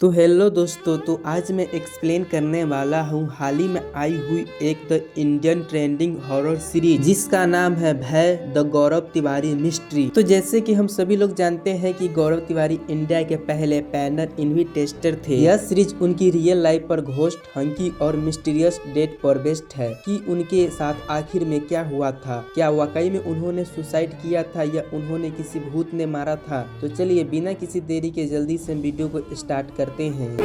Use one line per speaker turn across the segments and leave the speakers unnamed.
तो हेलो दोस्तों, तो आज मैं एक्सप्लेन करने वाला हूँ हाल ही में आई हुई एक the Indian trending horror series जिसका नाम है भय द गौरव तिवारी मिस्ट्री। तो जैसे कि हम सभी लोग जानते हैं कि गौरव तिवारी इंडिया के पहले पैनल इन्विटेस्टर थे। यह सीरीज उनकी रियल लाइफ पर घोस्ट, हंकी और मिस्टीरियस डेथ पर बेस्ड है कि उनके साथ आखिर में क्या हुआ था। क्या वाकई में उन्होंने सुसाइड किया था या उन्होंने किसी भूत ने मारा था। तो चलिए बिना किसी देरी के जल्दी से वीडियो को स्टार्ट करते हैं।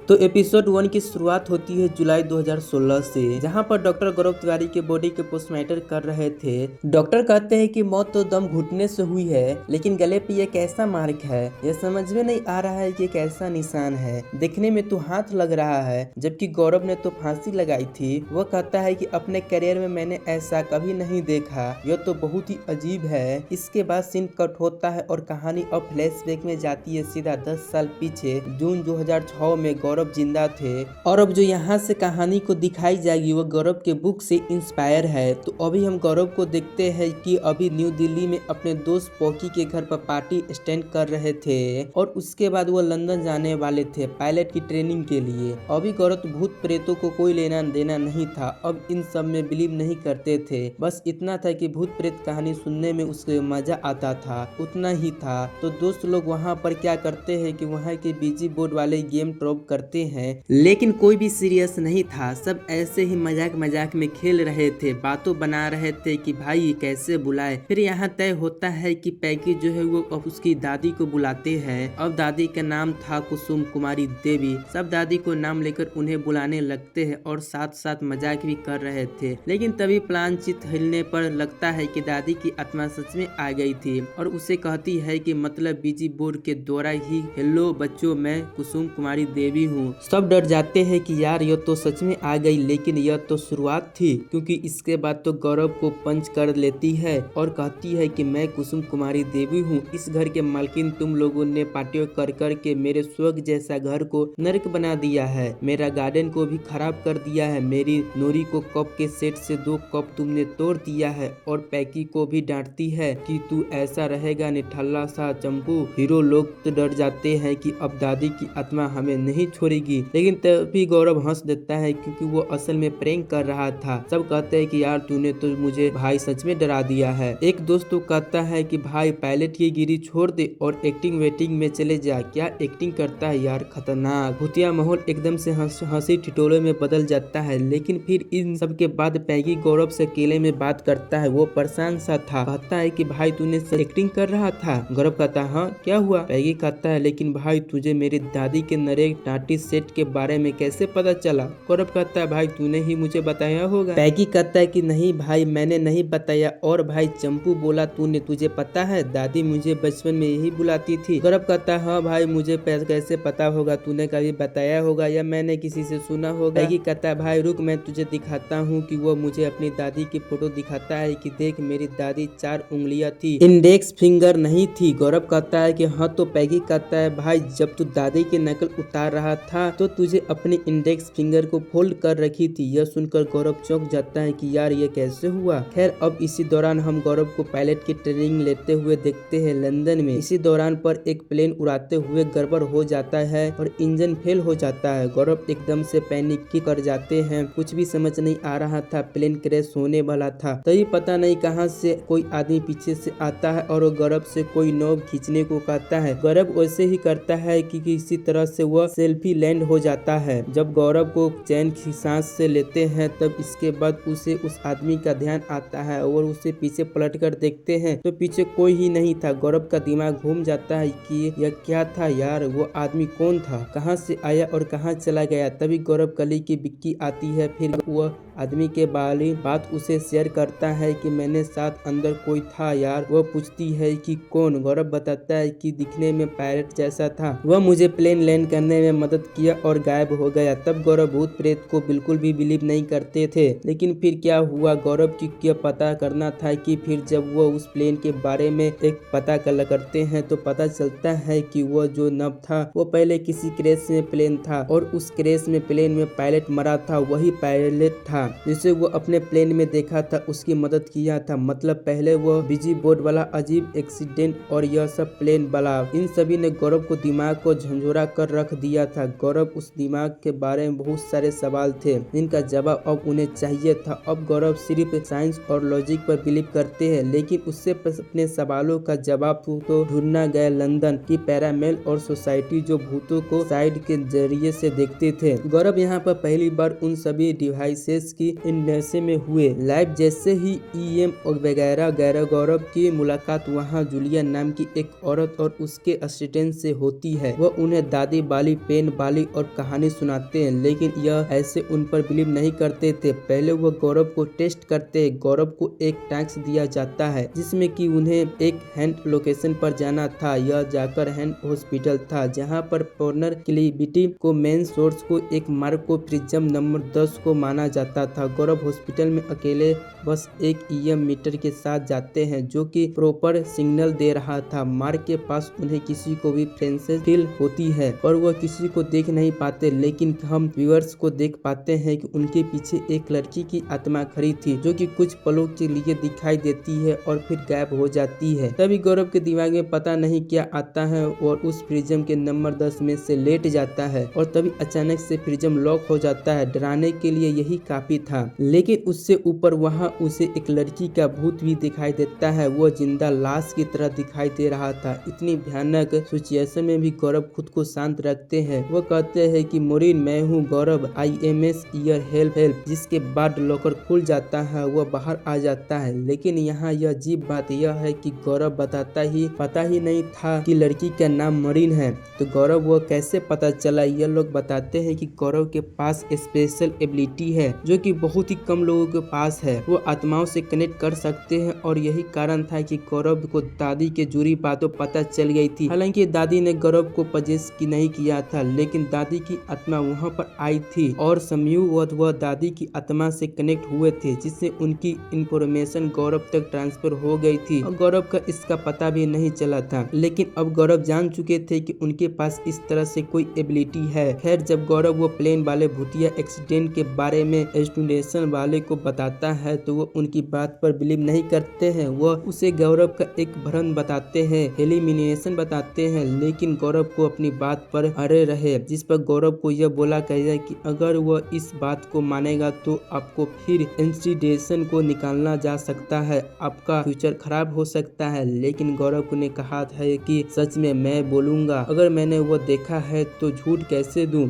तो एपिसोड 1 की शुरुआत होती है जुलाई 2016 से, जहां पर डॉक्टर गौरव तिवारी के बॉडी के पोस्टमार्टम कर रहे थे। डॉक्टर कहते हैं कि मौत तो दम घुटने से हुई है, लेकिन गले पे ये कैसा मार्क है, यह समझ में नहीं आ रहा है कि कैसा निशान है। देखने में तो हाथ लग रहा है, जबकि गौरव ने तो फांसी लगाई थी। वह कहता है कि अपने करियर में मैंने ऐसा कभी नहीं देखा, यह तो बहुत ही अजीब है। इसके बाद सीन कट होता है और कहानी अब फ्लैशबैक में जाती है सीधा 10 साल पीछे। जून 2006 में गौरव जिंदा थे और अब जो यहाँ से कहानी को दिखाई जाएगी वो गौरव के बुक से इंस्पायर है। तो अभी हम गौरव को देखते हैं कि अभी न्यू दिल्ली में अपने दोस्त पॉकी के घर पर पार्टी स्टैंड कर रहे थे और उसके बाद वो लंदन जाने वाले थे पायलट की ट्रेनिंग के लिए। अभी गौरव भूत प्रेतों को कोई लेना देना नहीं था, अब इन सब में बिलीव नहीं करते थे। बस इतना था कि भूत प्रेत कहानी सुनने में उसके मजा आता था, उतना ही था। तो दोस्त लोग वहाँ पर क्या करते हैं कि वहाँ के बीजी बोर्ड वाले गेम ड्रॉप करते हैं, लेकिन कोई भी सीरियस नहीं था। सब ऐसे ही मजाक मजाक में खेल रहे थे, बातों बना रहे थे कि भाई ये कैसे बुलाए। फिर यहाँ तय होता है कि पैकी जो है वो अब उसकी दादी को बुलाते हैं। अब दादी का नाम था कुसुम कुमारी देवी। सब दादी को नाम लेकर उन्हें बुलाने लगते हैं और साथ साथ मजाक भी कर रहे थे। लेकिन तभी प्लान चित हिलने पर लगता है कि दादी की आत्मा सच में आ गई थी और उसे कहती है कि मतलब बीजी बोर्ड के द्वारा ही, हेलो बच्चों, मैं कुसुम कुमारी देवी हूँ। सब डर जाते हैं कि यार यह तो सच में आ गई, लेकिन यह तो शुरुआत थी, क्योंकि इसके बाद तो गौरव को पंच कर लेती है और कहती है कि मैं कुसुम कुमारी देवी हूँ, इस घर के मालकिन। तुम लोगों ने पार्टियों कर कर के मेरे स्वर्ग जैसा घर को नरक बना दिया है, मेरा गार्डन को भी खराब कर दिया है, मेरी नोरी को कप के सेट से 2 कप तुमने तोड़ दिया है। और पैकी को भी डांटती है कि तू ऐसा रहेगा निठल्ला सा चंपू। हीरो लोग तो डर जाते हैं कि अब दादी की आत्मा हमें नहीं छोड़ेगी, लेकिन तभी गौरव हंस देता है क्योंकि वो असल में प्रैंक कर रहा था। सब कहते हैं कि यार तूने तो मुझे भाई सच में डरा दिया है। एक दोस्त तो कहता है कि भाई पायलट की गिरी छोड़ दे और एक्टिंग वेटिंग में चले जा। क्या एक्टिंग करता है यार, खतरनाक। भूतिया माहौल एकदम से हंसी ठिठोले में बदल जाता है। लेकिन फिर इन सब के बाद पैगी गौरव से अकेले में बात करता है। वो परेशान सा था, कहता है कि भाई तूने एक्टिंग कर रहा था। गौरव कहता है हाँ क्या हुआ। पैगी कहता है लेकिन भाई तुझे मेरी दादी के नरे टाटी सेट के बारे में कैसे पता चला। गौरव कहता है भाई तूने ही मुझे बताया होगा। पैगी कहता है कि नहीं भाई मैंने नहीं बताया। और भाई चंपू बोला तूने, तुझे पता है दादी मुझे बचपन में यही बुलाती थी। गौरव कहता है हाँ भाई मुझे कैसे पता होगा, तूने कभी बताया होगा या मैंने किसी से सुना होगा। पैगी कहता है भाई रुक मैं तुझे दिखाता हूँ कि वो मुझे अपनी दादी की फोटो दिखाता है कि देख मेरी दादी 4 उंगलियां थी, इंडेक्स फिंगर नहीं थी। गौरव कहता है कि हाँ। तो पैगी कहता है भाई जब तू दादी की नकल उतार रहा था तो तुझे अपनी इंडेक्स फिंगर को फोल्ड कर रखी थी। यह सुनकर गौरव चौंक जाता है कि यार ये कैसे हुआ। खैर अब इसी दौरान हम गौरव को पायलट की ट्रेनिंग लेते हुए देखते हैं लंदन में। इसी दौरान पर एक प्लेन उड़ाते हुए गड़बड़ हो जाता है और इंजन फेल हो जाता है। गौरव एकदम से पैनिक कर जाते हैं, कुछ भी समझ नहीं आ रहा था, प्लेन क्रैश होने वाला था। तभी पता नहीं कहां से कोई आदमी पीछे से आता है और गौरव से कोई नोब खींचने को कहता है। गौरव वैसे ही करता है कि किसी तरह से वह सेल्फी लैंड हो जाता है। जब गौरव को चैन की सांस से लेते हैं तब इसके बाद उसे उस आदमी का ध्यान आता है और उसे पीछे पलट कर देखते हैं तो पीछे कोई ही नहीं था। गौरव का दिमाग घूम जाता है कि यह क्या था यार, वो आदमी कौन था, कहां से आया और कहां चला गया। तभी गौरव कली की बिक्की आती है। फिर वह आदमी के बाली बात उसे शेयर करता है कि मैंने साथ अंदर कोई था यार। वह पूछती है कि कौन। गौरव बताता है कि दिखने में पायलट जैसा था, वह मुझे प्लेन लैंड करने में मदद मदद किया और गायब हो गया। तब गौरव भूत प्रेत को बिल्कुल भी बिलीव नहीं करते थे। लेकिन फिर क्या हुआ, गौरव की क्या पता करना था कि फिर जब वो उस प्लेन के बारे में एक पता करते हैं तो पता चलता है कि वो जो नभ था वो पहले किसी क्रैश में प्लेन था और उस क्रैश में प्लेन में पायलट मरा था, वही पायलट था जिसे वो अपने प्लेन में देखा था, उसकी मदद किया था। मतलब पहले वो बिजी बोर्ड वाला अजीब एक्सीडेंट और यह सब प्लेन वाला, इन सभी ने गौरव को दिमाग को झंझोरा कर रख दिया था। गौरव उस दिमाग के बारे में बहुत सारे सवाल थे जिनका जवाब अब उन्हें चाहिए था। अब गौरव सिर्फ साइंस और लॉजिक पर बिलीव करते हैं, लेकिन उससे अपने सवालों का जवाब तो ढूंढना गया लंदन की पैरामेल और सोसाइटी जो भूतों को साइड के जरिए से देखते थे। गौरव यहाँ पर पहली बार उन सभी डिवाइसेस की इंडस्ट्री में हुए लाइव, जैसे ही EM और वगैरह वगैरह। गौरव की मुलाकात वहाँ जूलिया नाम की एक औरत और उसके असिस्टेंट से होती है। वह उन्हें दादी बाली, पेन बाली और कहानी सुनाते हैं, लेकिन यह ऐसे उन पर बिलीव नहीं करते थे। पहले वह गौरव को टेस्ट करते हैं। गौरव को एक टास्क दिया जाता है जिसमें कि उन्हें एक हैंड लोकेशन पर जाना था। यह जाकर हैंड हॉस्पिटल था जहाँ पर पॉर्नर क्लिविटी को मेन सोर्स को एक मार्ग को प्रिज्म नंबर 10 को माना जाता था। गौरव हॉस्पिटल में अकेले बस एक EM मीटर के साथ जाते हैं जो कि प्रॉपर सिग्नल दे रहा था। मार्ग के पास उन्हें किसी को भी फ्रेंसेस फील होती है पर वह किसी को देख नहीं पाते, लेकिन हम व्यूअर्स को देख पाते हैं कि उनके पीछे एक लड़की की आत्मा खड़ी थी जो कि कुछ पलों के लिए दिखाई देती है और फिर गायब हो जाती है। तभी गौरव के दिमाग में पता नहीं क्या आता है और उस प्रिज्म के नंबर 10 में से लेट जाता है और तभी अचानक से प्रिज्म लॉक हो जाता है। डराने के लिए यही काफी था, लेकिन उससे ऊपर वहाँ उसे एक लड़की का भूत भी दिखाई देता है। वो जिंदा लाश की तरह दिखाई दे रहा था। इतनी भयानक सिचुएशन में भी गौरव खुद को शांत रखते हैं। वो कहते हैं कि मोरिन, मैं हूँ गौरव, IMS ईयर हेल्प हेल्प। जिसके बाद लॉकर खुल जाता है, वो बाहर आ जाता है। लेकिन यहाँ यह अजीब बात यह है कि गौरव पता ही नहीं था कि लड़की का नाम मोरिन है। तो गौरव वो कैसे पता चला? यह लोग बताते हैं कि गौरव के पास स्पेशल एबिलिटी है जो कि बहुत ही कम लोगों के पास है। वो आत्माओं से कनेक्ट कर सकते हैं और यही कारण था कि गौरव को दादी के जुड़ी बातों पता चल गई थी। हालांकि दादी ने गौरव को पजेस की नहीं किया था, लेकिन दादी की आत्मा वहाँ पर आई थी और समयूवत वह दादी की आत्मा से कनेक्ट हुए थे, जिससे उनकी इंफॉर्मेशन गौरव तक ट्रांसफर हो गई थी और गौरव का इसका पता भी नहीं चला था। लेकिन अब गौरव जान चुके थे कि उनके पास इस तरह से कोई एबिलिटी है। खैर, जब गौरव वो प्लेन वाले भूतिया एक्सीडेंट के बारे में स्टूडेंट वाले को बताता है तो वो उनकी बात पर बिलीव नहीं करते हैं। वो उसे गौरव का एक भ्रम बताते हैं, एलिमिनेशन बताते हैं, लेकिन गौरव को अपनी बात पर अड़े रहे, जिस पर गौरव को यह बोला गया कि अगर वह इस बात को मानेगा तो आपको फिर इंस्टीट्यूशन को निकालना जा सकता है, आपका फ्यूचर खराब हो सकता है। लेकिन गौरव ने कहा था कि सच में मैं बोलूंगा, अगर मैंने वो देखा है तो झूठ कैसे दूं।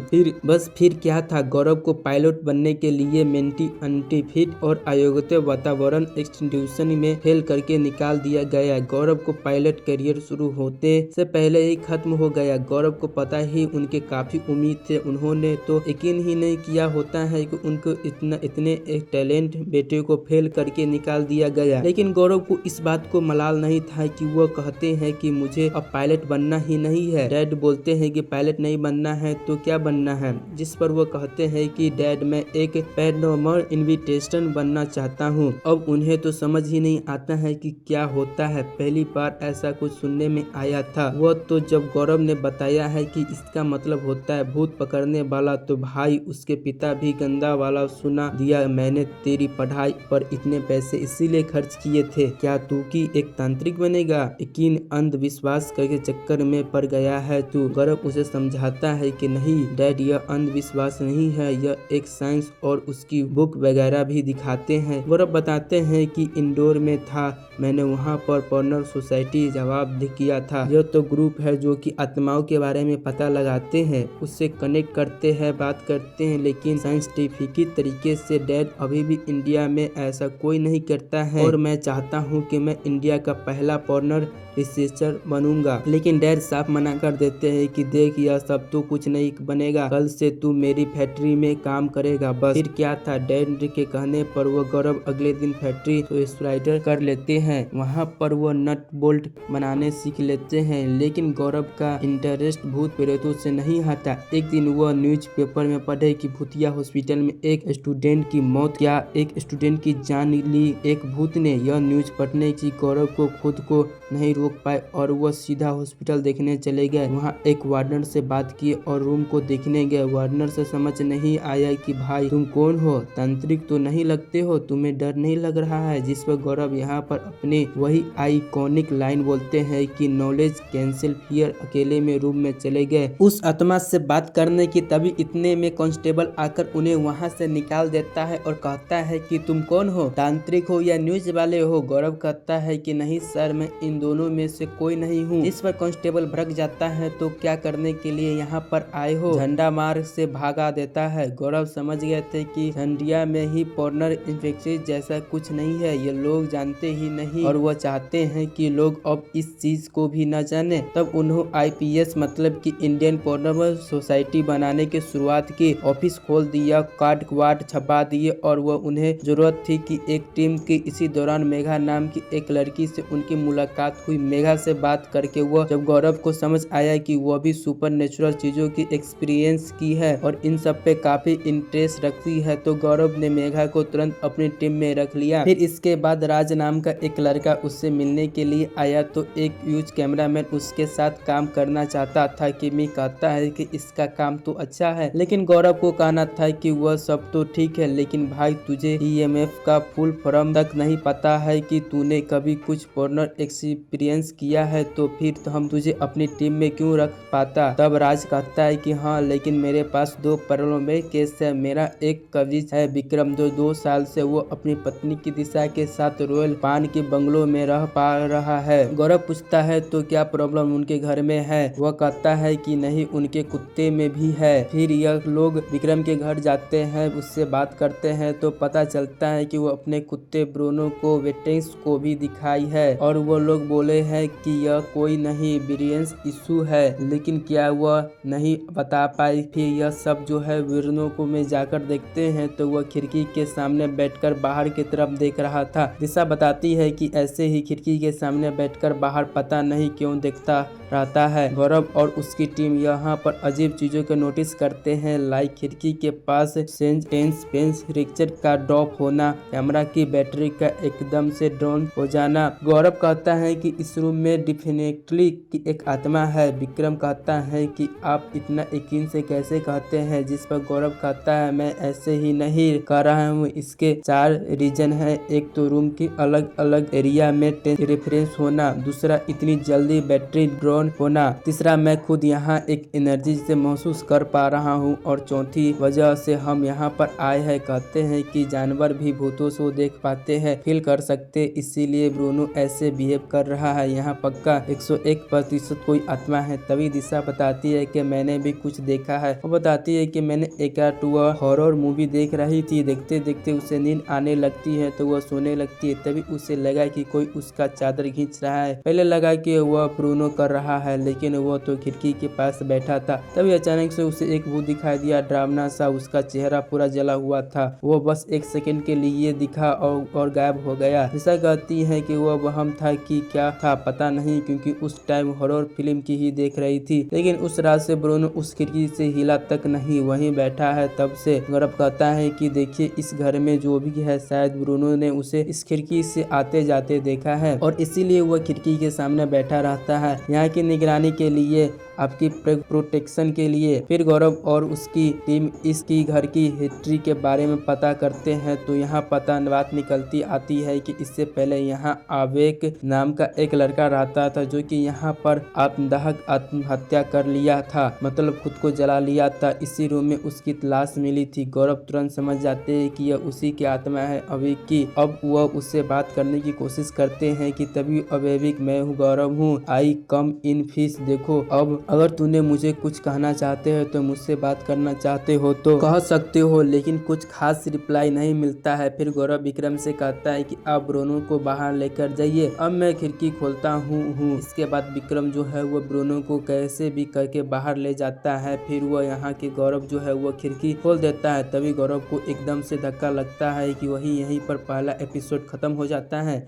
फिर क्या था, गौरव को पायलट बनने के लिए मेंटी अनफिट और अयोग्य वातावरण इंस्टीट्यूशन में फेल करके निकाल दिया गया। गौरव को पायलट करियर शुरू होते से पहले ही खत्म हो गया। गौरव को पता ही उनके काफी उम्मीद थे, उन्होंने तो यकीन ही नहीं किया होता है कि उनको इतने एक टैलेंट बेटे को फेल करके निकाल दिया गया। लेकिन गौरव को इस बात को मलाल नहीं था कि वो कहते हैं कि मुझे अब पायलट बनना ही नहीं है। डैड बोलते हैं कि पायलट नहीं बनना है तो क्या बनना है, जिस पर वो कहते हैं कि डैड मैं एक पैरानॉर्मल इन्विटेशन बनना चाहता हूँ। अब उन्हें तो समझ ही नहीं आता है कि क्या होता है। पहली बार ऐसा कुछ सुनने में आया था वो तो जब गौरव ने बताया है कि इसका मतलब होता है भूत पकड़ने वाला, तो भाई उसके पिता भी गंदा वाला सुना दिया। मैंने तेरी पढ़ाई पर इतने पैसे इसीलिए खर्च किए थे, क्या तू की एक तांत्रिक बनेगा? यकीन अंधविश्वास करके चक्कर में पड़ गया है तू। गौरव उसे समझाता है कि नहीं डैड, यह अंधविश्वास नहीं है, यह एक साइंस और उसकी बुक वगैरह भी दिखाते हैं। गौरव बताते हैं कि इंडोर में था, मैंने वहाँ पर पॉर्नर सोसाइटी जवाब किया था। यह तो ग्रुप है जो कि आत्माओं के बारे में पता लगाते हैं, उससे कनेक्ट करते हैं, बात करते हैं, लेकिन साइंटिफिक तरीके से। डैड, अभी भी इंडिया में ऐसा कोई नहीं करता है और मैं चाहता हूँ कि मैं इंडिया का पहला पॉर्नर रिसर्चर बनूंगा। लेकिन डैड साफ मना कर देते हैं कि देख यह सब तो कुछ नहीं बनेगा, कल से तू मेरी फैक्ट्री में काम करेगा बस। फिर क्या था, डैड के कहने पर वो गौरव अगले दिन फैक्ट्री तो स्प्राइडर कर लेते हैं। वहाँ पर वो नट बोल्ट बनाने सीख लेते हैं, लेकिन गौरव का इंटरेस्ट भूत प्रेतों से नहीं नहीं हटा। एक दिन वह न्यूज़पेपर में पढ़े कि भूतिया हॉस्पिटल में एक स्टूडेंट की मौत, क्या एक स्टूडेंट की जान ली एक भूत ने। यह न्यूज़ पढ़ने की गौरव को खुद को नहीं रोक पाए और वह सीधा हॉस्पिटल देखने चले गए। वहाँ एक वार्डन से बात की और रूम को देखने गए। वार्डन से समझ नहीं आया कि भाई तुम कौन हो, तांत्रिक तो नहीं लगते हो, तुम्हें डर नहीं लग रहा है। जिस पर गौरव यहाँ पर अपने वही आइकॉनिक लाइन बोलते हैं कि नॉलेज कैंसिल फियर। अकेले में रूम में चले गए उस आत्मा से बात करने की। तभी इतने में कांस्टेबल आकर उन्हें वहाँ से निकाल देता है और कहता है कि तुम कौन हो, तांत्रिक हो या न्यूज वाले हो। गौरव कहता है कि नहीं सर, मैं इन दोनों में से कोई नहीं हूँ। इस पर कांस्टेबल भड़क जाता है, तो क्या करने के लिए यहाँ पर आए हो। झंडा मार से भागा देता है। गौरव समझ गए थे कि झंडिया में ही पॉर्नर इन्फेक्शन जैसा कुछ नहीं है, ये लोग जानते ही नहीं और वह चाहते हैं कि लोग अब इस चीज को भी न जाने। तब उन्होंने IPS मतलब कि इंडियन पॉर्नर सोसाइटी बनाने की शुरुआत की। ऑफिस खोल दिया, कार्ड वार्ड छपा दिए और वह उन्हें जरूरत थी कि एक टीम की। इसी दौरान मेघा नाम की एक लड़की से उनकी मुलाकात हुई। मेघा से बात करके वह जब गौरव को समझ आया कि वह भी सुपर नेचुरल चीजों की एक्सपीरियंस की है और इन सब पे काफी इंटरेस्ट रखती है, तो गौरव ने मेघा को तुरंत अपनी टीम में रख लिया। फिर इसके बाद राज नाम का एक लड़का उससे मिलने के लिए आया, तो एक यूज कैमरामैन उसके साथ काम करना चाहता था। किमी कहता है कि इसका काम तो अच्छा है, लेकिन गौरव को कहना था कि वह सब तो ठीक है, लेकिन भाई तुझे EMF का फुल फॉर्म तक नहीं पता है कि तूने कभी कुछ पॉर्नर एक्सपीरियंस किया है, तो फिर तो हम तुझे अपनी टीम में क्यों रख पाता। तब राज कहता है कि हाँ, लेकिन मेरे पास 2 प्रॉब्लम केस है। मेरा एक कजिन है विक्रम, जो 2 साल से वो अपनी पत्नी की दिशा के साथ रॉयल पान के बंगलों में रह पा रहा है। गौरव पूछता है तो क्या प्रॉब्लम उनके घर में है। वह कहता है कि नहीं, उनके कुत्ते में भी है। फिर यह लोग विक्रम के घर जाते हैं, उससे बात करते हैं, तो पता चलता है कि वो अपने कुत्ते ब्रूनो को वेटेंस को भी दिखाई है और वो लोग बोले हैं कि यह कोई नहीं ब्रिलियंस इशू है, लेकिन क्या वह नहीं बता पाई। फिर यह सब जो है ब्रूनो को में जाकर देखते हैं, तो वह खिड़की के सामने बैठकर बाहर की तरफ देख रहा था। दिशा बताती है कि ऐसे ही खिड़की के सामने बैठकर बाहर पता नहीं क्यों देखता रहता है। गौरव और उसकी टीम यहाँ पर अजीब चीजों को नोटिस करते हैं, लाइक खिड़की के पास पेंस रिक्चर का ड्रॉप होना, कैमरा की बैटरी का एकदम से डाउन हो जाना। गौरव कहता है कि इस रूम में डेफिनेटली एक आत्मा है। विक्रम कहता है कि आप इतना यकीन से कैसे कहते हैं, जिस पर गौरव कहता है मैं ऐसे ही नहीं कह रहा हूँ, इसके 4 रीजन है। एक तो रूम की अलग अलग एरिया में रेफरेंस होना, दूसरा इतनी जल्दी बैटरी ड्रॉन होना, तीसरा मैं खुद यहाँ एक एनर्जी से महसूस कर पा रहा हूँ, और चौथी वजह से हम यहाँ पर आए हैं। कहते हैं कि जानवर भी भूतों को देख पाते हैं, फील कर सकते, इसीलिए ब्रूनो ऐसे बिहेव कर रहा है। यहाँ पक्का 101% कोई आत्मा है। तभी दिशा बताती है कि मैंने भी कुछ देखा है। वो बताती है कि मैंने एक हॉरर मूवी देख रही थी, देखते देखते उसे नींद आने लगती है, तो वह सोने लगती है। तभी उसे लगा कि कोई उसका चादर खींच रहा है। पहले लगा कि वह ब्रूनो कर रहा है, लेकिन वह तो खिड़की के पास बैठा था। तभी अचानक से उसे एक भूत दिखाई दिया, डरावना सा। उसका चेहरा पूरा जला हुआ था। वो बस 1 सेकंड के लिए दिखा और गायब हो गया। दिशा कहती है कि वह वहम था कि क्या था पता नहीं, क्योंकि उस टाइम हॉरर फिल्म की ही देख रही थी। लेकिन उस रात से ब्रूनो उस खिड़की से हिला तक नहीं, वहीं बैठा है तब से। गौरव कहता है कि देखिए, इस घर में जो भी है, शायद ब्रूनो ने उसे इस खिड़की से आते जाते देखा है और इसीलिए वह खिड़की के सामने बैठा रहता है, यहाँ की निगरानी के लिए, आपकी प्रोटेक्शन के लिए। फिर गौरव और उसकी टीम इसकी घर की हिस्ट्री के बारे में पता करते हैं, तो यहाँ बात निकलती आती है कि इससे पहले यहाँ आवेक नाम का एक लड़का रहता था, जो कि यहाँ पर आत्महत्या कर लिया था, मतलब खुद को जला लिया था। इसी रूम में उसकी लाश मिली थी। गौरव तुरंत समझ जाते हैं कि यह उसी की आत्मा है, अवेक की। अब वह उससे बात करने की कोशिश करते हैं कि तभी अवेक, मैं हूँ गौरव हूँ, आई कम इन फिश। देखो, अब अगर तूने मुझे कुछ कहना चाहते हो, तो मुझसे बात करना चाहते हो तो कह सकते हो, लेकिन कुछ खास रिप्लाई नहीं मिलता है। फिर गौरव विक्रम से कहता है कि आप ब्रूनो को बाहर लेकर जाइए, अब मैं खिड़की खोलता हूँ। इसके बाद विक्रम जो है वो ब्रूनो को कैसे भी करके बाहर ले जाता है। फिर वह यहाँ के गौरव जो है वो खिड़की खोल देता है। तभी गौरव को एकदम से धक्का लगता है कि वही यहीं पर पहला एपिसोड खत्म हो जाता है।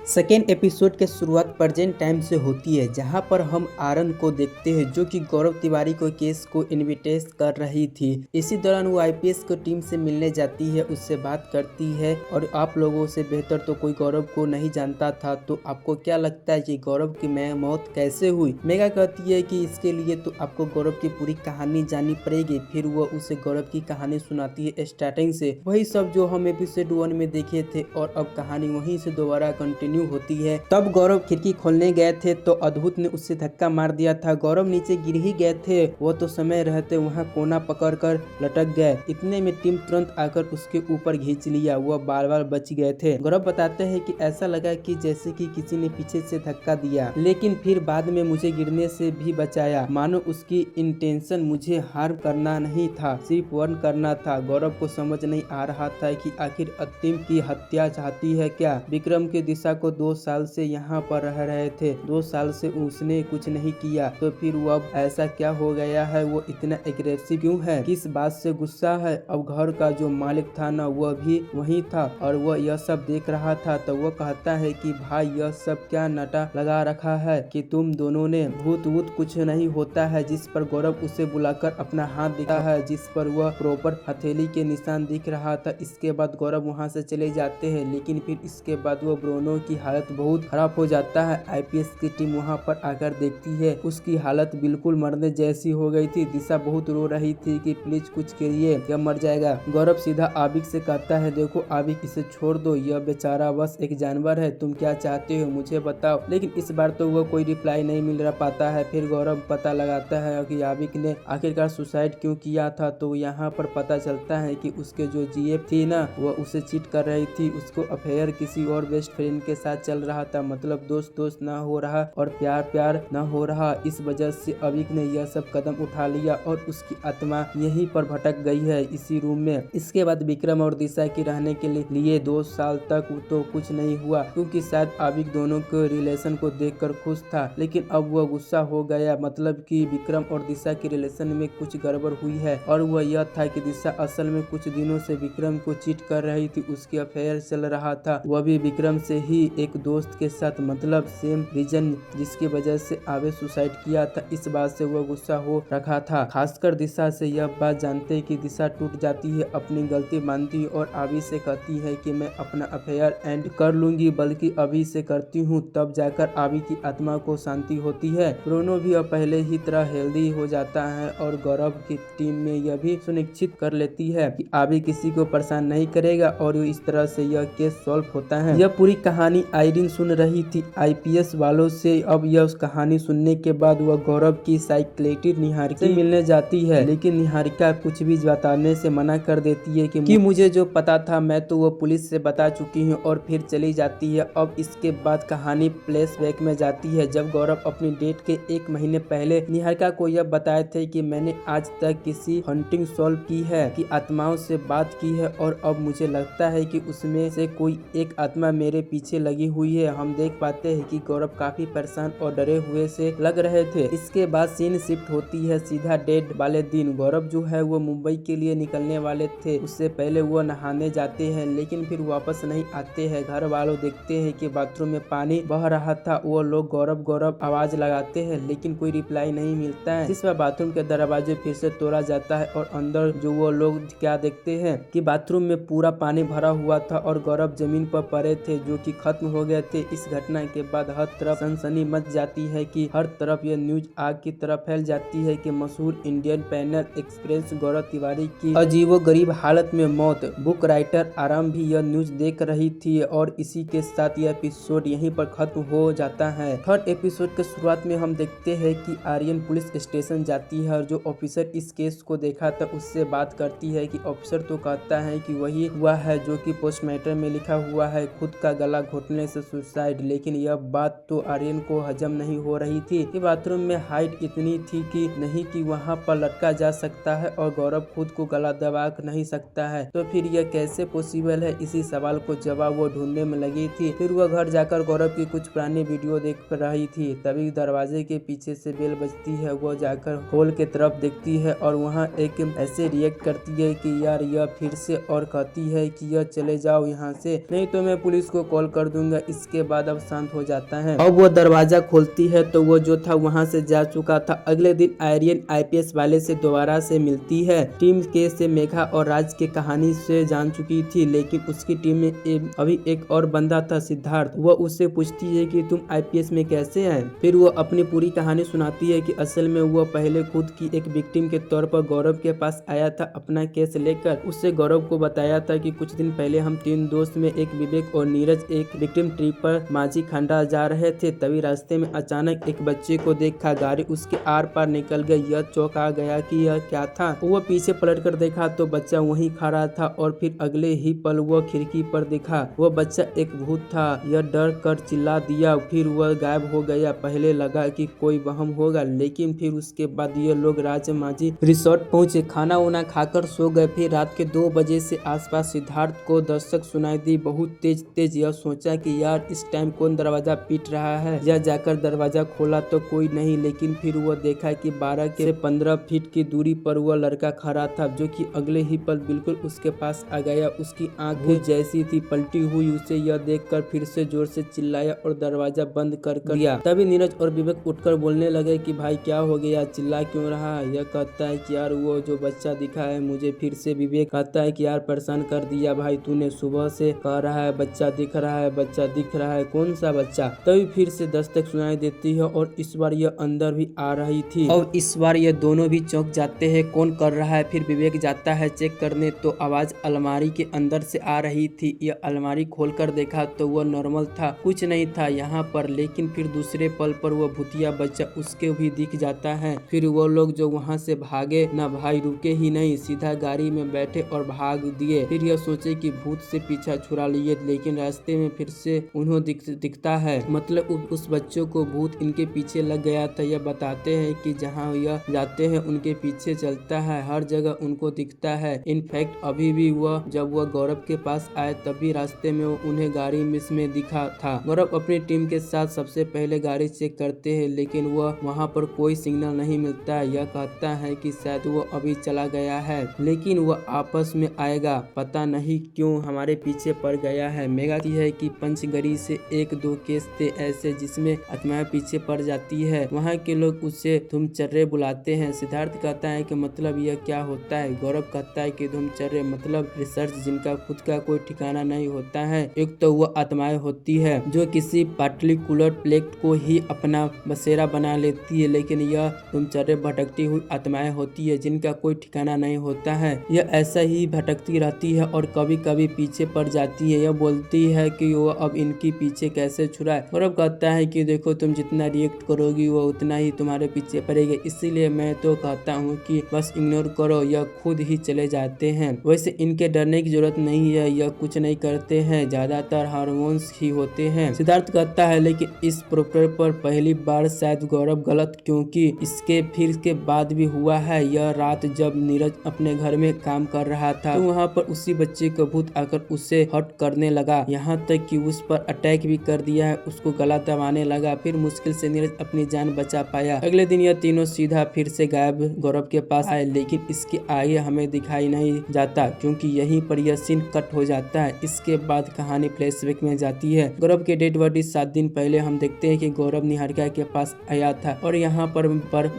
सेकेंड एपिसोड के शुरुआत प्रेजेंट टाइम से होती है, जहां पर हम आरन को देखते हैं जो कि गौरव तिवारी को केस को इन्विटेट कर रही थी। इसी दौरान वो आईपीएस को टीम से मिलने जाती है, उससे बात करती है और आप लोगों से बेहतर तो कोई गौरव को नहीं जानता था, तो आपको क्या लगता है कि गौरव की मौत कैसे हुई। मेगा कहती है कि इसके लिए तो आपको गौरव की पूरी कहानी जाननी पड़ेगी। फिर वो उसे गौरव की कहानी सुनाती है स्टार्टिंग से, वही सब जो हम एपिसोड 1 में देखे थे, और अब कहानी वहीं से दोबारा कंटिन्यू होती है। तब गौरव खिड़की खोलने गए थे तो अद्भुत ने उससे धक्का मार दिया था। गौरव नीचे गिर ही गए थे, वो तो समय रहते वहाँ कोना पकड़कर लटक गए। इतने में टीम तुरंत आकर उसके ऊपर खींच लिया, वह बार बार बच गए थे। गौरव बताते हैं कि ऐसा लगा कि जैसे कि किसी ने पीछे से धक्का दिया, लेकिन फिर बाद में मुझे गिरने से भी बचाया। मानो उसकी इंटेंशन मुझे हार्म करना नहीं था, सिर्फ वार्न करना था। गौरव को समझ नहीं आ रहा था कि आखिर अंतिम की हत्या चाहती है क्या। विक्रम की दिशा को 2 साल से यहाँ पर रह रहे थे, 2 साल से उसने कुछ नहीं किया, तो फिर वो अब ऐसा क्या हो गया है, वो इतना एग्रेसिव क्यों है, किस बात से गुस्सा है। अब घर का जो मालिक था ना, वह भी वही था और वह यह सब देख रहा था। तो वह कहता है कि भाई यह सब क्या नटा लगा रखा है कि तुम दोनों ने, भूत वूत कुछ नहीं होता है। जिस पर गौरव उसे बुलाकर अपना हाथ दिखा है, जिस पर वह प्रॉपर हथेली के निशान दिख रहा था। इसके बाद गौरव वहाँ से चले जाते हैं, लेकिन फिर इसके बाद वो ब्रोनो की हालत बहुत खराब हो जाता है। आईपीएस की टीम वहां पर आकर देखती है, उसकी हालत बिल्कुल मरने जैसी हो गई थी। दिशा बहुत रो रही थी कि प्लीज कुछ करिए, यह मर जाएगा। गौरव सीधा आबिक से कहता है, देखो आबिक इसे छोड़ दो, यह बेचारा बस एक जानवर है, तुम क्या चाहते हो मुझे बताओ। लेकिन इस बार तो वह कोई रिप्लाई नहीं मिल रहा पाता है। फिर गौरव पता लगाता है कि आबिक ने आखिरकार सुसाइड क्यों किया था। तो यहाँ पर पता चलता है कि उसके जो जीएफ थी ना, वह उसे चीट कर रही थी, उसको अफेयर किसी और बेस्ट फ्रेंड के साथ चल रहा था। मतलब दोस्त दोस्त ना हो रहा और प्यार प्यार ना हो रहा। इस वजह से अबिक ने यह सब कदम उठा लिया और उसकी आत्मा यहीं पर भटक गई है, इसी रूम में। इसके बाद विक्रम और दिशा की रहने के लिए 2 साल तक तो कुछ नहीं हुआ, क्योंकि शायद आबिक दोनों के रिलेशन को देखकर खुश था। लेकिन अब वह गुस्सा हो गया, मतलब कि विक्रम और दिशा के रिलेशन में कुछ गड़बड़ हुई है। और वह यह था कि दिशा असल में कुछ दिनों से विक्रम को चीट कर रही थी, उसकी अफेयर चल रहा था, वह भी विक्रम से ही, एक दोस्त के साथ। मतलब सेम रीजन जिसकी वजह से आवे सुसाइड किया था। इस बात से वह गुस्सा हो रखा था। खासकर दिशा से यह बात जानते कि दिशा टूट जाती है, अपनी गलती मानती है और आवी से कहती है कि मैं अपना अफेयर एंड कर लूंगी, बल्कि अभी से करती हूँ, तब जाकर आवी की आत्मा को शांति होती है। ब्रोनो भी अब पहले ही तरह हेल्दी हो जाता है और गौरव की टीम में यह भी सुनिश्चित कर लेती है कि आवी किसी को परेशान नहीं करेगा और इस तरह से यह केस सॉल्व होता है। यह पूरी कहानी आयरिन सुन रही थी आईपीएस वालों से। अब यह उस कहानी सुनने के बाद वह गौरव की साइकियाट्रिस्ट निहारिका से मिलने जाती है, लेकिन निहारिका कुछ भी बताने से मना कर देती है कि मुझे जो पता था मैं तो वो पुलिस से बता चुकी हूँ, और फिर चली जाती है। अब इसके बाद कहानी फ्लैशबैक में जाती है, जब गौरव अपनी डेट के 1 महीने पहले निहारिका को यह बताए थे कि मैंने आज तक किसी हंटिंग सॉल्व की है, कि आत्माओं से बात की है, और अब मुझे लगता है कि उसमें से कोई एक आत्मा मेरे पीछे लगी हुई है। हम देख पाते हैं कि गौरव काफी परेशान और डरे हुए से लग रहे थे। इसके बाद सीन शिफ्ट होती है सीधा डेट वाले दिन। गौरव जो है वो मुंबई के लिए निकलने वाले थे, उससे पहले वो नहाने जाते हैं, लेकिन फिर वापस नहीं आते हैं। घर वालों देखते हैं कि बाथरूम में पानी बह रहा था, वो लोग गौरव गौरव आवाज लगाते हैं, लेकिन कोई रिप्लाई नहीं मिलता है। इस बार बाथरूम के दरवाजे फिर से तोड़ा जाता है और अंदर जो वो लोग क्या देखते हैं कि बाथरूम में पूरा पानी भरा हुआ था और गौरव जमीन पर पड़े थे, जो कि खत्म हो गए थे। इस घटना के बाद हर तरफ सनसनी मच जाती है कि हर तरफ यह न्यूज आग की तरह फैल जाती है कि मशहूर इंडियन पैनल एक्सप्रेस गौरव तिवारी की अजीबो गरीब हालत में मौत। बुक राइटर आराम भी यह न्यूज देख रही थी और इसी के साथ यह एपिसोड यहीं पर खत्म हो जाता है। थर्ड एपिसोड के शुरुआत में हम देखते हैं कि आर्यन पुलिस स्टेशन जाती है और जो ऑफिसर इस केस को देखा था उससे बात करती है कि ऑफिसर तो कहता है कि वही हुआ है जो कि पोस्टमार्टम में लिखा हुआ है, खुद का गला घोटने से सुसाइड। लेकिन यह बात तो आर्यन को हजम नहीं हो रही थी कि बाथरूम में हाइट इतनी थी कि नहीं कि वहां पर लटका जा सकता है और गौरव खुद को गला दबा नहीं सकता है, तो फिर यह कैसे पॉसिबल है। इसी सवाल को जवाब वो ढूंढने में लगी थी। फिर वह घर जाकर गौरव की कुछ पुरानी वीडियो देख रही थी, तभी दरवाजे के पीछे से बेल बजती है। वो जाकर हॉल के तरफ देखती है और वहाँ एक ऐसे रिएक्ट करती है कि यार यह फिर से, और कहती है कि यह चले जाओ यहाँ से, नहीं तो मैं पुलिस को कॉल कर दूंगा, इसके बाद अब शांत हो जाता है। अब वो दरवाजा खोलती है तो वो जो था वहाँ से जा चुका था। अगले दिन आर्यन IPS वाले से दोबारा से मिलती है। टीम के से मेघा और राज के कहानी से जान चुकी थी, लेकिन उसकी टीम में अभी एक और बंदा था, सिद्धार्थ। वो उससे पूछती है कि तुम IPS में कैसे आए। फिर वो अपनी पूरी कहानी सुनाती है कि असल में वो पहले खुद की एक विक्टिम के तौर पर गौरव के पास आया था अपना केस लेकर। उससे गौरव को बताया था कि कुछ दिन पहले हम 3 दोस्त में एक विवेक और नीरज एक विक्टिम ट्रिप पर माझी खंडा जा रहे थे। तभी रास्ते में अचानक एक बच्चे को देखा, गाड़ी उसके आर पार निकल गई। यह चौंका गया कि यह क्या था। वो पीछे पलट कर देखा तो बच्चा वहीं खड़ा था और फिर अगले ही पल वो खिड़की पर दिखा। वो बच्चा एक भूत था। यह डर कर चिल्ला दिया, फिर वह गायब हो गया। पहले लगा कि कोई वहम होगा, लेकिन फिर उसके बाद ये लोग राज माझी रिसोर्ट पहुंचे, खाना वाना खाकर सो गए। फिर रात के 2 बजे से आसपास सिद्धार्थ को दस्तक सुनाई दी, बहुत तेज तेज। यह सोचा कि यार इस टाइम कौन दरवाजा पीट रहा है। यह जाकर दरवाजा खोला तो कोई नहीं, लेकिन फिर वह देखा कि 12 से 15 फीट की दूरी पर वह लड़का खड़ा था, जो कि अगले ही पल बिल्कुल उसके पास आ गया। उसकी आंखें जैसी थी पलटी हुई। उसे यह देखकर फिर से जोर से चिल्लाया और दरवाजा बंद कर दिया। तभी नीरज और विवेक उठकर बोलने लगे कि भाई क्या हो गया, चिल्ला क्यों रहा है। यह कहता है कि यार वो जो बच्चा दिखा है मुझे। फिर से विवेक कहता है कि यार परेशान कर दिया भाई तूने, सुबह से कह रहा है बच्चा दिख रहा है, बच्चा दिख रहा है, कौन सा बच्चा। तभी फिर से दस्तक सुनाई देती है और इस बार यह अंदर भी आ रही थी। और इस बार ये दोनों भी चौंक जाते हैं, कौन कर रहा है। फिर विवेक जाता है चेक करने तो आवाज अलमारी के अंदर से आ रही थी। यह अलमारी खोलकर देखा तो वह नॉर्मल था, कुछ नहीं था यहाँ पर। लेकिन फिर दूसरे पल पर वह भूतिया बच्चा उसके भी दिख जाता है। फिर वो लोग जो वहाँ से भागे ना भाई, रुके ही नहीं, सीधा गाड़ी में बैठे और भाग दिए। फिर यह सोचे कि भूत से पीछा छुड़ा लिए, लेकिन रास्ते में फिर से उन्हें दिखता है। मतलब उस बच्चों को भूत इनके पीछे लग गया था। यह बताते हैं कि जहाँ यह जाते हैं उनके पीछे चलता है, हर जगह उनको दिखता है। इनफैक्ट अभी भी वह जब वह गौरव के पास आए तभी रास्ते में उन्हें गाड़ी में दिखा था। गौरव अपनी टीम के साथ सबसे पहले गाड़ी चेक करते हैं, लेकिन वह वहाँ पर कोई सिग्नल नहीं मिलता है। यह कहता है कि शायद वो अभी चला गया है, लेकिन वह आपस में आएगा, पता नहीं क्यों हमारे पीछे पड़ गया है। मेगा की है कि पंचगरी से 1-2 केस थे ऐसे जिसमें आत्माएं पीछे पड़ जाती है। वहाँ के लोग उसे धूमचर्रे बुलाते हैं। सिद्धार्थ कहता है कि मतलब यह क्या होता है। गौरव कहता है कि धूमचर्रे मतलब रिसर्च जिनका खुद का कोई ठिकाना नहीं होता है। एक तो वह आत्माएं होती है जो किसी पार्टिकुलर प्लेट को ही अपना बसेरा बना लेती है, लेकिन यह धूमचर्रे भटकती हुई आत्माएं होती है जिनका कोई ठिकाना नहीं होता है। यह ऐसा ही भटकती रहती है और कभी कभी पीछे पड़ जाती है। यह बोलती है कि वो अब इनकी पीछे कैसे छुड़ाए। गौरव कहता है कि देखो तुम जितना रिएक्ट करोगी वो उतना ही तुम्हारे पीछे पड़ेगा, इसीलिए मैं तो कहता हूँ कि बस इग्नोर करो, यह खुद ही चले जाते हैं। वैसे इनके डरने की जरूरत नहीं है, यह कुछ नहीं करते हैं, ज्यादातर हार्मोन्स ही होते हैं। सिद्धार्थ कहता है लेकिन इस प्रॉपर पर पहली बार शायद गौरव गलत, क्योंकि इसके फिर के बाद भी हुआ है। यह रात जब नीरज अपने घर में काम कर रहा था तो वहाँ पर उसी बच्चे का भूत आकर उसे हर्ट करने लगा, यहाँ तक कि उस पर अटैक भी कर दिया है, उसको गला दबाने लगा। फिर मुश्किल से नीरज अपनी जान बचा पाया। अगले दिन यह तीनों सीधा फिर से गायब गौरव के पास आए, लेकिन इसके आगे हमें दिखाई नहीं जाता क्योंकि यहीं पर यह सीन कट हो जाता है। इसके बाद कहानी फ्लैशबैक में जाती है। गौरव के डेड बॉडी 7 दिन पहले हम देखते हैं कि गौरव निहारिका के पास आया था। और यहाँ पर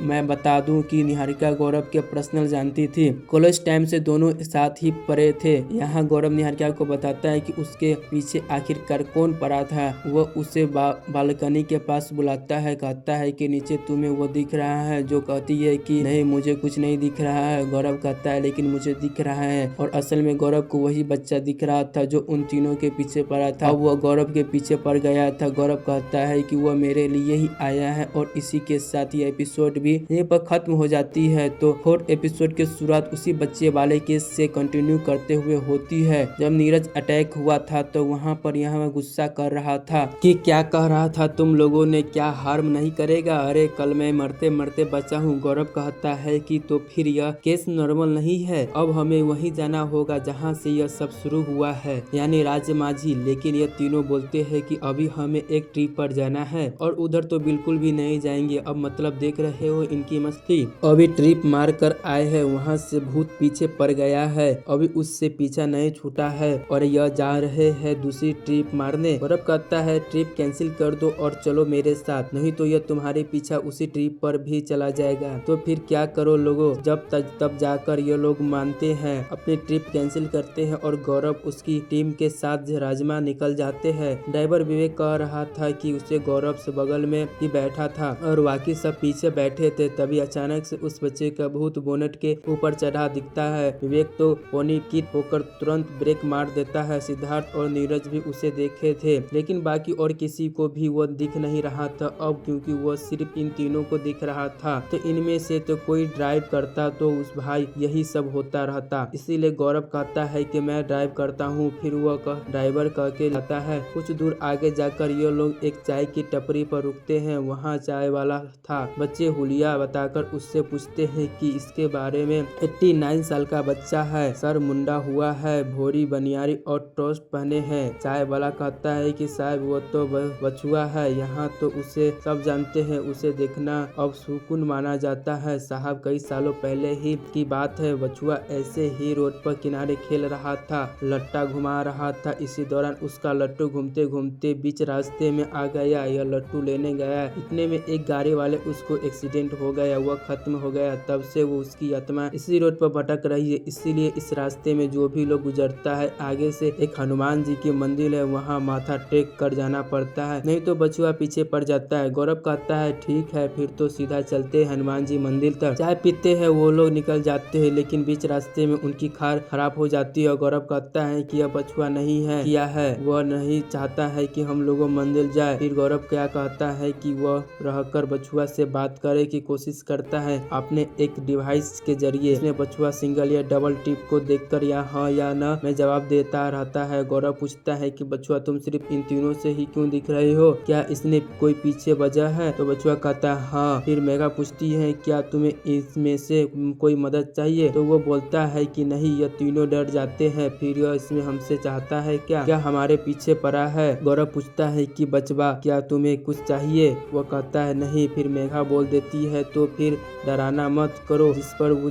मैं बता दूं कि निहारिका गौरव के पर्सनल जानती थी, कॉलेज टाइम से दोनों साथ ही पढ़े थे। यहाँ गौरव निहारिका को बताता है कि उसके पीछे आखिरकार कौन पड़ा था। वह उसे बालकनी के पास बुलाता है, कहता है कि नीचे तुम्हें वो दिख रहा है, जो कहती है कि नहीं मुझे कुछ नहीं दिख रहा है। गौरव कहता है लेकिन मुझे दिख रहा है, और असल में गौरव को वही बच्चा दिख रहा था जो उन तीनों के पीछे पड़ा था। वह गौरव के पीछे पड़ गया था। गौरव कहता है कि वह मेरे लिए ही आया है, और इसी के साथ ये एपिसोड भी यहीं पर खत्म हो जाती है। तो 4th एपिसोड की शुरुआत उसी बच्चे वाले केस से कंटिन्यू करते हुए होती है। जब नीरज अटैक हुआ था तो वहाँ पर यह गुस्सा कर रहा था कि क्या कह रहा था, तुम लोगों ने क्या हार्म नहीं करेगा, अरे कल मैं मरते मरते बचा हूँ। गौरव कहता है कि तो फिर यह केस नॉर्मल नहीं है, अब हमें वहीं जाना होगा जहाँ से यह सब शुरू हुआ है, यानी राज माझी। लेकिन ये तीनों बोलते हैं कि अभी हमें एक ट्रिप पर जाना है, और उधर तो बिल्कुल भी नहीं जाएंगे। अब मतलब देख रहे हो इनकी मस्ती, अभी ट्रिप मार कर आए हैं, वहाँ से भूत पीछे पड़ गया है, अभी उससे पीछा नहीं छूटा है और यह जा रहे हैं दूसरी ट्रिप ट्रिप मारने। गौरव कहता है ट्रिप कैंसिल कर दो और चलो मेरे साथ, नहीं तो यह तुम्हारे पीछे उसी ट्रिप पर भी चला जाएगा। तो फिर क्या करो लोगो। जब तक तब जाकर ये लोग मानते हैं, अपनी ट्रिप कैंसिल करते हैं और गौरव उसकी टीम के साथ राजमा निकल जाते हैं। ड्राइवर विवेक कह रहा था कि उसे गौरव से बगल में ही बैठा था और बाकी सब पीछे बैठे थे। तभी अचानक से उस बच्चे का भूत बोनट के ऊपर चढ़ा दिखता है। विवेक तो पैनिकित होकर तुरंत ब्रेक मार देता है। सिद्धार्थ और नीरज भी उसे देखे थे, लेकिन बाकी और किसी को भी वो दिख नहीं रहा था अब, क्योंकि वो सिर्फ इन तीनों को दिख रहा था। तो इनमें से तो कोई ड्राइव करता तो उस भाई यही सब होता रहता। इसीलिए गौरव कहता है कि मैं ड्राइव करता हूँ। फिर वह ड्राइवर कह के लाता है। कुछ दूर आगे जाकर ये लोग एक चाय की टपरी पर रुकते हैं। वहाँ चाय वाला था। बच्चे हुलिया बताकर उससे पूछते हैं कि इसके बारे में। 89 साल का बच्चा है, सर मुंडा हुआ है, भोरी बनियारी और टोस्ट पहने हैं। चाय वाला कहता है कि साहब वो तो बछुआ है, यहाँ तो उसे सब जानते हैं, उसे देखना अब सुकून माना जाता है। साहब कई सालों पहले ही की बात है, बछुआ ऐसे ही रोड पर किनारे खेल रहा था, लट्टा घुमा रहा था। इसी दौरान उसका लट्टू घूमते घूमते बीच रास्ते में आ गया। यह लट्टू लेने गया, इतने में एक गाड़ी वाले उसको एक्सीडेंट हो गया, वह खत्म हो गया। तब से वो उसकी आत्मा इसी रोड पर भटक रही है। इसीलिए इस रास्ते में जो भी लोग गुजरता है, आगे से एक हनुमान जी की मंदिर है, वहाँ माथा टेक कर जाना पड़ता है, नहीं तो बछुआ पीछे पड़ जाता है। गौरव कहता है ठीक है, फिर तो सीधा चलते हैं हनुमान जी मंदिर तक। चाय पीते हैं वो लोग, निकल जाते हैं, लेकिन बीच रास्ते में उनकी कार खराब हो जाती है और गौरव कहता है कि यह बछुआ नहीं है किया है, वह नहीं चाहता है कि हम लोगों मंदिर जाए। फिर गौरव क्या कहता है कि वह रहकर बछुआ से बात करे की कोशिश करता है अपने एक डिवाइस के जरिए। इसमें बछुआ सिंगल या डबल टिप को देखकर या हाँ या न में जवाब देता रहता है। गौरव पूछता है कि बछुआ तुम सिर्फ इन तीनों से ही क्यों दिख रहे हो, क्या इसने कोई पीछे वजह है? तो बछुआ कहता है हाँ। फिर मेघा पूछती है क्या तुम्हें इसमें से कोई मदद चाहिए? तो वो बोलता है कि नहीं, यह तीनों डर जाते हैं, फिर यह इसमें हमसे चाहता है क्या हमारे पीछे पड़ा है? गौरव पूछता है कि बचवा क्या तुम्हें कुछ चाहिए? वो कहता है नहीं। फिर मेघा बोल देती है तो फिर डराना मत करो,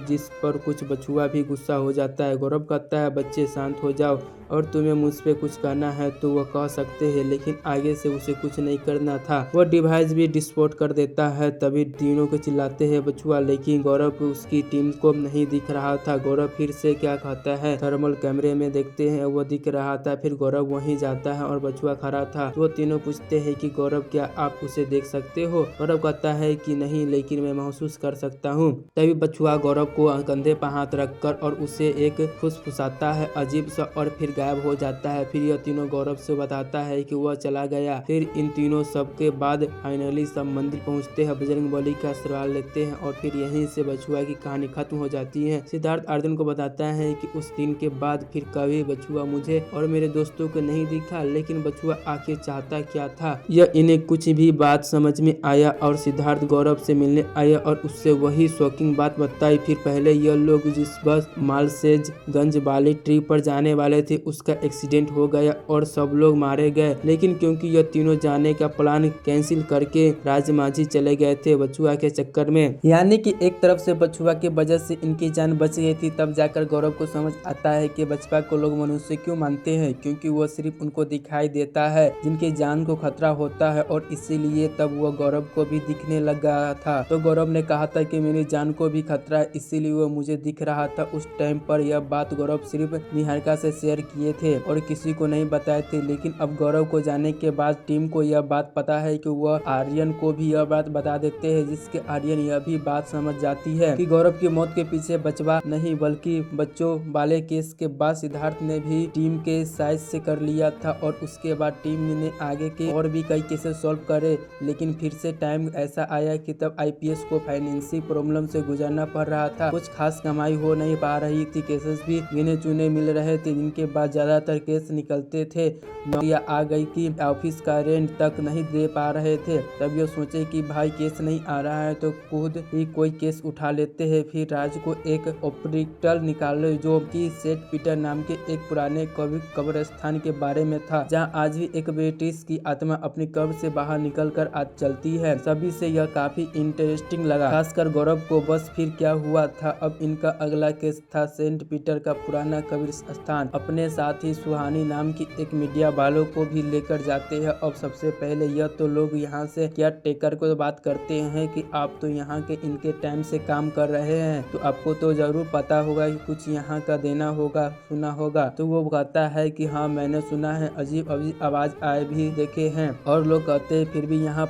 जिस पर कुछ बछुआ भी गुस्सा हो जाता है। गौरव कहता है बच्चे शांत हो जाओ, और तुम्हें मुझ पे कुछ कहना है तो वह कह सकते हैं, लेकिन आगे से उसे कुछ नहीं करना था। वह डिवाइस भी डिस्पोर्ट कर देता है। तभी तीनों को चिल्लाते हैं बछुआ, लेकिन गौरव को उसकी टीम को नहीं दिख रहा था। गौरव फिर से क्या कहता है, थर्मल कैमरे में देखते हैं, वो दिख रहा था। फिर गौरव वहीं जाता है और बछुआ खड़ा था। वो तीनों पूछते हैं कि गौरव क्या आप उसे देख सकते हो? गौरव कहता है कि नहीं, लेकिन मैं महसूस कर सकता हूँ। तभी बछुआ गौरव को कंधे पर हाथ रखकर और उसे एक फुसफुसाता है अजीब सा, और फिर गायब हो जाता है। फिर यह तीनों गौरव से बताता है कि वह चला गया। फिर इन तीनों सबके बाद फाइनली सब मंदिर पहुंचते हैं, बजरंगबली का आशीर्वाद लेते हैं और फिर यहीं से बछुआ की कहानी खत्म हो जाती है। सिद्धार्थ अर्जुन को बताता है कि उस दिन के बाद फिर कभी बछुआ मुझे और मेरे दोस्तों को नहीं दिखा, लेकिन बछुआ आखिर चाहता क्या था, यह इन्हें कुछ भी बात समझ में आया और सिद्धार्थ गौरव से मिलने आया और उससे वही शॉकिंग बात बताई। फिर पहले यह लोग जिस बस मालसेजगंज वाली ट्रिप पर जाने वाले थे, उसका एक्सीडेंट हो गया और सब लोग मारे गए, लेकिन क्योंकि यह तीनों जाने का प्लान कैंसिल करके राजमाझी चले गए थे बछुआ के चक्कर में, यानी कि एक तरफ से बछुआ की वजह से इनकी जान बच गई थी। तब जाकर गौरव को समझ आता है कि बछुआ को लोग मनुष्य क्यों मानते हैं, क्योंकि वह सिर्फ उनको दिखाई देता है जिनकी जान को खतरा होता है, और इसीलिए तब वह गौरव को भी दिखने लग गया था। तो गौरव ने कहा था कि मेरी जान को भी खतरा है, इसीलिए वह मुझे दिख रहा था। उस टाइम पर यह बात गौरव सिर्फ निहारिका से शेयर किए थे और किसी को नहीं बताए थे, लेकिन अब गौरव को जाने के बाद टीम को यह बात पता है कि वह आर्यन को भी यह बात बता देते हैं, जिसके आर्यन यह भी बात समझ जाती है कि गौरव की मौत के पीछे बचवा नहीं बल्कि बच्चों वाले केस के बाद सिद्धार्थ ने भी टीम के साइज से कर लिया था, और उसके बाद टीम ने आगे के और भी कई केसेस सॉल्व करे। लेकिन फिर से टाइम ऐसा आया कि तब आईपीएस को फाइनेंशियल प्रॉब्लम से गुजरना पड़ रहा था, कुछ खास कमाई हो नहीं पा रही थी, केसेस भी गिने चुने मिल रहे थे, जिनके बाद ज्यादातर केस निकलते थे। नौकरियां आ गई कि ऑफिस का रेंट तक नहीं दे पा रहे थे। तब ये सोचे कि भाई केस नहीं आ रहा है तो खुद ही कोई केस उठा लेते हैं। फिर राज को एक ऑपरेटर निकाले जो कि सेंट पीटर नाम के एक पुराने कब्रिस्तान के बारे में था, जहां आज भी एक ब्रिटिश की आत्मा अपनी कब्र से बाहर निकल कर आज चलती है। सभी से यह काफी इंटरेस्टिंग लगा, खासकर गौरव को। बस फिर क्या हुआ था, अब इनका अगला केस था सेंट पीटर का पुराना कब्रिस्तान। अपने साथ ही सुहानी नाम की एक मीडिया वालों को भी लेकर जाते हैं। अब सबसे पहले यह तो लोग यहाँ से केयर टेकर को बात करते हैं कि आप तो यहाँ के इनके टाइम से काम कर रहे हैं, तो आपको तो जरूर पता होगा कि कुछ यहाँ का देना होगा, सुना होगा। तो वो कहता है कि हाँ मैंने सुना है, अजीब अजीब आवाज आए भी देखे हैं। और लोग कहते हैं फिर भी यहाँ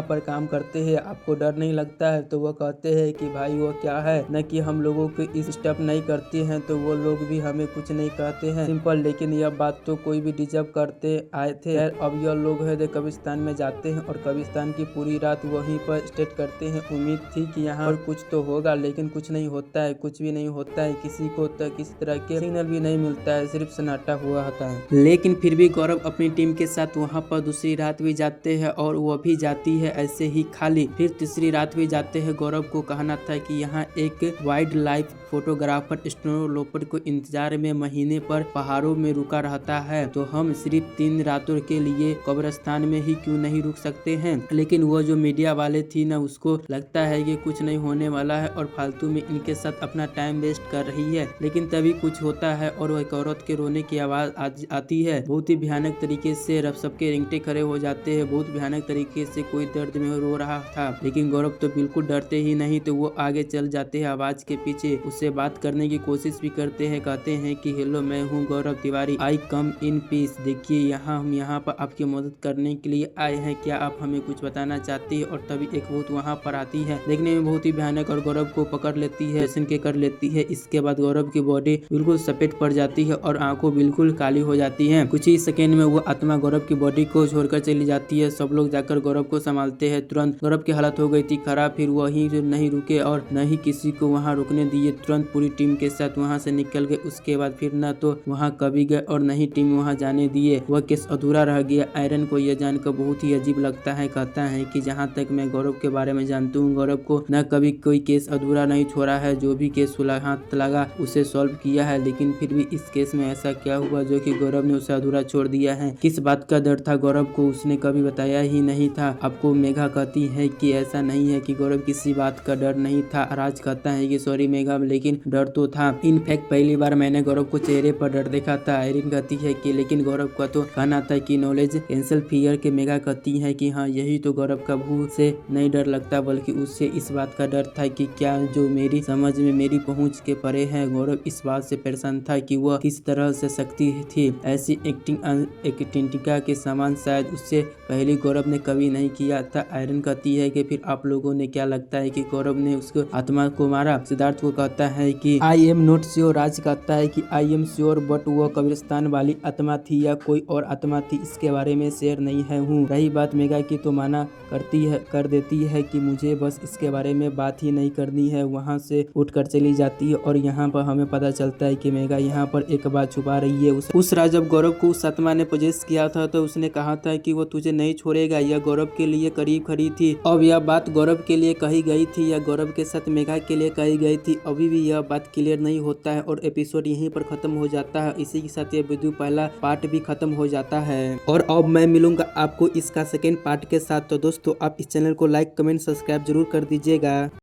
पर काम करते हैं, आपको डर नहीं लगता है? तो वो कहते हैं कि भाई वो क्या है न कि हम लोगों को इस स्टेप नहीं करते हैं तो वो लोग भी हमें कुछ नहीं कहते हैं, सिंपल। लेकिन यह बात तो कोई भी डिजर्व करते आए थे। अब यह लोग है कब्रिस्तान में जाते हैं और कब्रिस्तान की पूरी रात वहीं पर स्टे करते हैं। उम्मीद थी कि यहाँ पर कुछ तो होगा, लेकिन कुछ नहीं होता है, कुछ भी नहीं होता है। किसी को तो किसी तरह के सिग्नल भी नहीं मिलता है, सिर्फ सन्नाटा हुआ होता है। लेकिन फिर भी गौरव अपनी टीम के साथ वहाँ पर दूसरी रात भी जाते हैं और वो भी जाती है ऐसे ही खाली। फिर तीसरी रात भी जाते हैं। गौरव को कहना था कि यहाँ एक वाइल्ड लाइफ फोटोग्राफर स्नो लोपर को इंतजार में महीने पर पहाड़ों में रुका रहता है, तो हम सिर्फ 3 रातों के लिए कब्रिस्तान में ही क्यों नहीं रुक सकते हैं। लेकिन वो जो मीडिया वाले थी ना, उसको लगता है कि कुछ नहीं होने वाला है और फालतू में इनके साथ अपना टाइम वेस्ट कर रही है। लेकिन तभी कुछ होता है और वह एक औरत के रोने की आवाज आती है। बहुत ही भयानक तरीके से रब सबके रिंगटे खड़े हो जाते हैं। बहुत भयानक तरीके से कोई दर्द में रो रहा था, लेकिन गौरव तो बिल्कुल डरते ही नहीं। तो वो आगे चल जाते हैं आवाज के पीछे, उससे बात करने की कोशिश भी करते हैं। कहते हैं कि हेलो, मैं हूँ गौरव तिवारी, आई कम इन पीस। देखिए हम यहाँ पर आपकी मदद करने के लिए आए हैं, क्या आप हमें कुछ बताना चाहती है? और तभी एक भूत वहाँ पर आती है, देखने में बहुत ही भयानक, और गौरव को पकड़ लेती है, दर्शन के कर लेती है। इसके बाद गौरव की बॉडी बिल्कुल सफेद पड़ जाती है और आंखों बिल्कुल काली हो जाती है। कुछ ही सेकेंड में वो आत्मा गौरव की बॉडी को छोड़कर चली जाती है। सब लोग जाकर गौरव को संभालते हैं। तुरंत गौरव की हालत हो गई थी खराब, फिर वही जो नहीं रुके और न ही किसी को वहाँ रुकने दिए। तुरंत पूरी टीम के साथ वहाँ से निकल गए। उसके बाद फिर न तो वहाँ कभी गए और न ही टीम वहाँ जाने दिए। वह केस अधूरा रह गया। आयरन को यह जानकर बहुत ही अजीब लगता है। कहता है कि जहाँ तक मैं गौरव के बारे में जानती हूँ, गौरव को न कभी कोई केस अधूरा नहीं छोड़ा है। जो भी केस हाथ लगा उसे सॉल्व किया है, लेकिन फिर भी इस केस में ऐसा क्या हुआ जो कि गौरव ने उसे अधूरा छोड़ दिया है? किस बात का डर था गौरव को, उसने कभी बताया ही नहीं था। आपको मेघा कहती है कि ऐसा नहीं है कि गौरव किसी बात का डर नहीं था। राज कहता है कि सॉरी मेघा, लेकिन डर तो था। इनफैक्ट पहली बार मैंने गौरव को चेहरे पर डर देखा था। आयरन कहती है कि लेकिन गौरव का तो कहना था कि नॉलेज कैंसल फियर के। मेघा कहती है कि हाँ, यही तो गौरव का भूत से नहीं डर लगता, बल्कि उससे इस बात का डर था कि क्या जो मेरी समझ में, मेरी पहुंच के परे है। गौरव इस बात से परेशान था कि वह किस तरह से शक्ति थी। ऐसी एक्टिंग के समान शायद उससे पहले गौरव ने कभी नहीं किया था। आयरन कहती है कि फिर आप लोगों ने क्या लगता है कि गौरव ने उसको आत्मा को मारा? सिद्धार्थ को कहता है कि आई एम नॉट श्योर। राज कहता है कि आई एम श्योर, बट वो कब्रिस्तान वाली आत्मा थी या कोई और आत्मा थी, इसके बारे में शेयर नहीं है हूँ। रही बात मेघा की, तो माना कर देती है कि मुझे बस इसके बारे में बात ही नहीं करनी है। वहाँ से उठकर चली जाती है और यहाँ पर हमें पता चलता है कि मेघा यहाँ पर एक बात छुपा रही है। उस रात जब गौरव को उस आत्मा ने पोजेस किया था तो उसने कहा था कि वो तुझे नहीं छोड़ेगा। यह गौरव के लिए करीब खड़ी थी। अब यह बात गौरव के लिए कही गई थी या गौरव के साथ मेघा के लिए कही गई थी, अभी भी यह बात क्लियर नहीं होता है और एपिसोड यहीं पर खत्म हो जाता है। इसी के साथ ये वीडियो पहला पार्ट भी खत्म हो जाता है और अब मैं मिलूंगा आपको इसका सेकेंड पार्ट के साथ। तो दोस्तों आप इस चैनल को लाइक, कमेंट, सब्सक्राइब जरूर कर दीजिएगा।